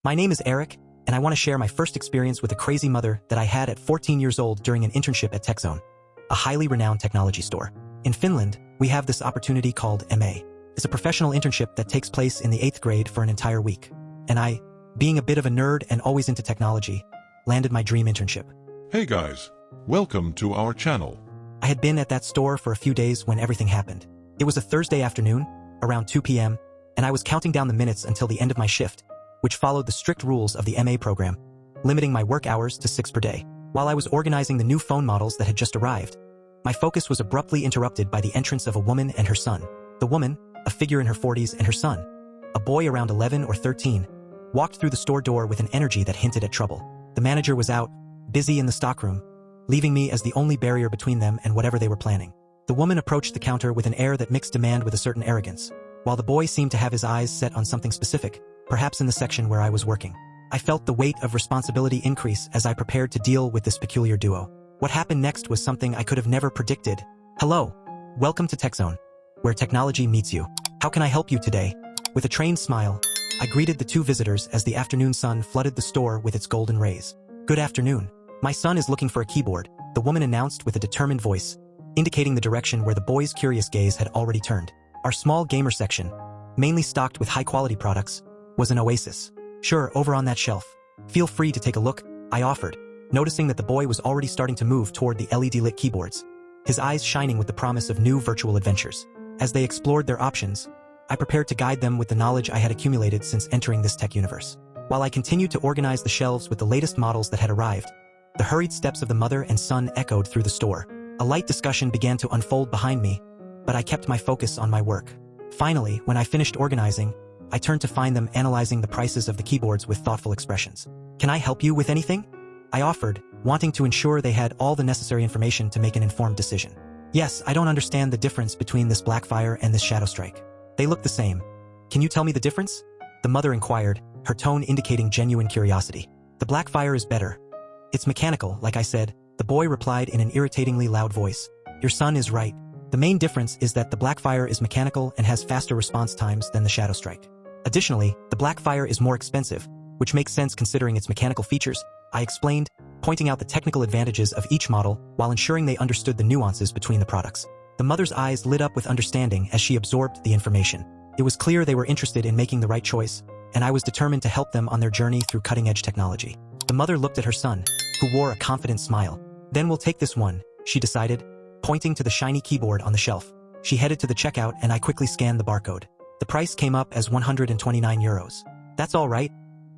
My name is Eric, and I want to share my first experience with a crazy mother that I had at 14 years old during an internship at TechZone, a highly renowned technology store. In Finland, we have this opportunity called MA. It's a professional internship that takes place in the 8th grade for an entire week. And I, being a bit of a nerd and always into technology, landed my dream internship. Hey guys, welcome to our channel. I had been at that store for a few days when everything happened. It was a Thursday afternoon, around 2 p.m., and I was counting down the minutes until the end of my shift, which followed the strict rules of the MA program, limiting my work hours to 6 per day. While I was organizing the new phone models that had just arrived, my focus was abruptly interrupted by the entrance of a woman and her son. The woman, a figure in her 40s, and her son, a boy around 11 or 13, walked through the store door with an energy that hinted at trouble. The manager was out, busy in the stockroom, leaving me as the only barrier between them and whatever they were planning. The woman approached the counter with an air that mixed demand with a certain arrogance, while the boy seemed to have his eyes set on something specific, perhaps in the section where I was working. I felt the weight of responsibility increase as I prepared to deal with this peculiar duo. What happened next was something I could have never predicted. Hello, welcome to TechZone, where technology meets you. How can I help you today? With a trained smile, I greeted the two visitors as the afternoon sun flooded the store with its golden rays. Good afternoon. My son is looking for a keyboard, the woman announced with a determined voice, indicating the direction where the boy's curious gaze had already turned. Our small gamer section, mainly stocked with high-quality products, was an oasis. Sure, over on that shelf. Feel free to take a look, I offered, noticing that the boy was already starting to move toward the LED-lit keyboards, his eyes shining with the promise of new virtual adventures. As they explored their options, I prepared to guide them with the knowledge I had accumulated since entering this tech universe. While I continued to organize the shelves with the latest models that had arrived, the hurried steps of the mother and son echoed through the store. A light discussion began to unfold behind me, but I kept my focus on my work. Finally, when I finished organizing, I turned to find them analyzing the prices of the keyboards with thoughtful expressions. Can I help you with anything? I offered, wanting to ensure they had all the necessary information to make an informed decision. Yes, I don't understand the difference between this Blackfire and this Shadow Strike. They look the same. Can you tell me the difference? The mother inquired, her tone indicating genuine curiosity. The Blackfire is better. It's mechanical, like I said, the boy replied in an irritatingly loud voice. Your son is right. The main difference is that the Blackfire is mechanical and has faster response times than the Shadow Strike. Additionally, the Blackfire is more expensive, which makes sense considering its mechanical features, I explained, pointing out the technical advantages of each model while ensuring they understood the nuances between the products. The mother's eyes lit up with understanding as she absorbed the information. It was clear they were interested in making the right choice, and I was determined to help them on their journey through cutting-edge technology. The mother looked at her son, who wore a confident smile. Then we'll take this one, she decided, pointing to the shiny keyboard on the shelf. She headed to the checkout and I quickly scanned the barcode. The price came up as 129 euros. That's all right.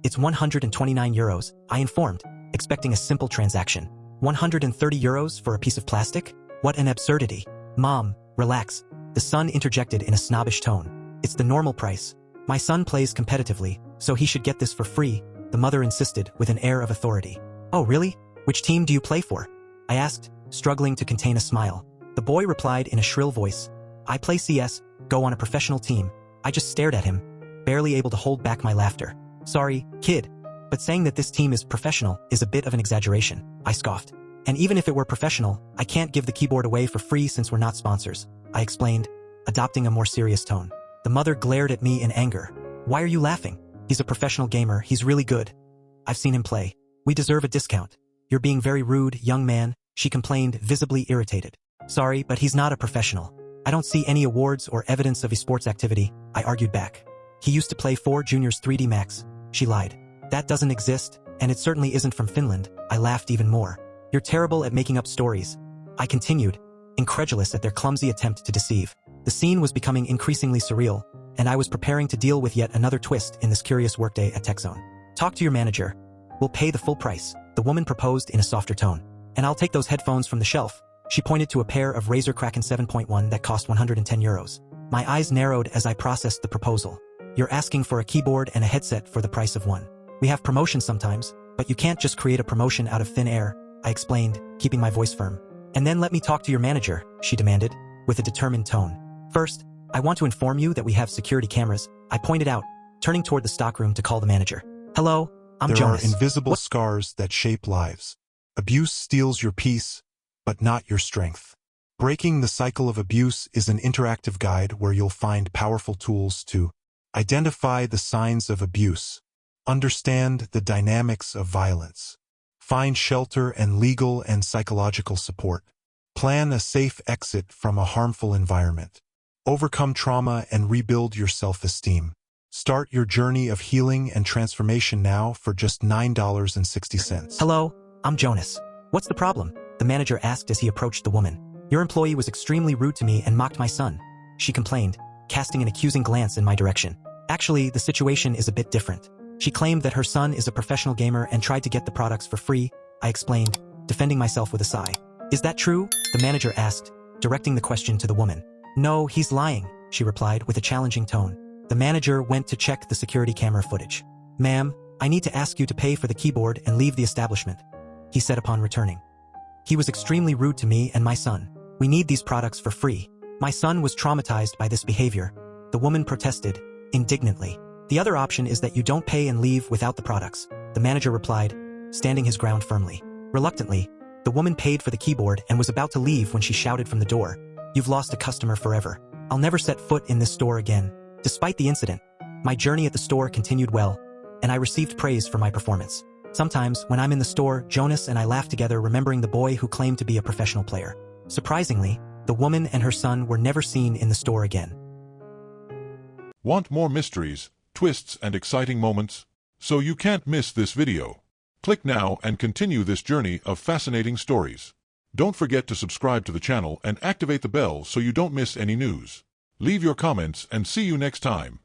It's 129 euros, I informed, expecting a simple transaction. 130 euros for a piece of plastic? What an absurdity. Mom, relax. The son interjected in a snobbish tone. It's the normal price. My son plays competitively, so he should get this for free, the mother insisted with an air of authority. Oh really? Which team do you play for? I asked, struggling to contain a smile. The boy replied in a shrill voice. I play CS, go on a professional team. I just stared at him, barely able to hold back my laughter. Sorry, kid, but saying that this team is professional is a bit of an exaggeration, I scoffed. And even if it were professional, I can't give the keyboard away for free since we're not sponsors, I explained, adopting a more serious tone. The mother glared at me in anger. Why are you laughing? He's a professional gamer, he's really good. I've seen him play. We deserve a discount. You're being very rude, young man, she complained, visibly irritated. Sorry, but he's not a professional. I don't see any awards or evidence of esports activity, I argued back. He used to play 4 Juniors 3D Max, she lied. That doesn't exist, and it certainly isn't from Finland, I laughed even more. You're terrible at making up stories, I continued, incredulous at their clumsy attempt to deceive. The scene was becoming increasingly surreal, and I was preparing to deal with yet another twist in this curious workday at TechZone. Talk to your manager. We'll pay the full price, the woman proposed in a softer tone. And I'll take those headphones from the shelf. She pointed to a pair of Razer Kraken 7.1 that cost 110 euros. My eyes narrowed as I processed the proposal. You're asking for a keyboard and a headset for the price of one. We have promotions sometimes, but you can't just create a promotion out of thin air, I explained, keeping my voice firm. And then let me talk to your manager, she demanded, with a determined tone. First, I want to inform you that we have security cameras, I pointed out, turning toward the stockroom to call the manager. Hello, I'm Jonas. There are invisible scars that shape lives. Abuse steals your peace, but not your strength. Breaking the Cycle of Abuse is an interactive guide where you'll find powerful tools to identify the signs of abuse, Understand the dynamics of violence. Find shelter and legal and psychological support. Plan a safe exit from a harmful environment. Overcome trauma and rebuild your self-esteem. Start your journey of healing and transformation now for just $9.60. Hello, I'm Jonas. What's the problem? The manager asked as he approached the woman. Your employee was extremely rude to me and mocked my son, she complained, casting an accusing glance in my direction. Actually, the situation is a bit different. She claimed that her son is a professional gamer and tried to get the products for free, I explained, defending myself with a sigh. Is that true? The manager asked, directing the question to the woman. No, he's lying, she replied with a challenging tone. The manager went to check the security camera footage. Ma'am, I need to ask you to pay for the keyboard and leave the establishment, he said upon returning. He was extremely rude to me and my son. We need these products for free. My son was traumatized by this behavior. The woman protested, indignantly. The other option is that you don't pay and leave without the products, the manager replied, standing his ground firmly. Reluctantly, the woman paid for the keyboard and was about to leave when she shouted from the door, "You've lost a customer forever. I'll never set foot in this store again." Despite the incident, my journey at the store continued well, and I received praise for my performance. Sometimes, when I'm in the store, Jonas and I laugh together remembering the boy who claimed to be a professional player. Surprisingly, the woman and her son were never seen in the store again. Want more mysteries, twists, and exciting moments? So you can't miss this video. Click now and continue this journey of fascinating stories. Don't forget to subscribe to the channel and activate the bell so you don't miss any news. Leave your comments and see you next time.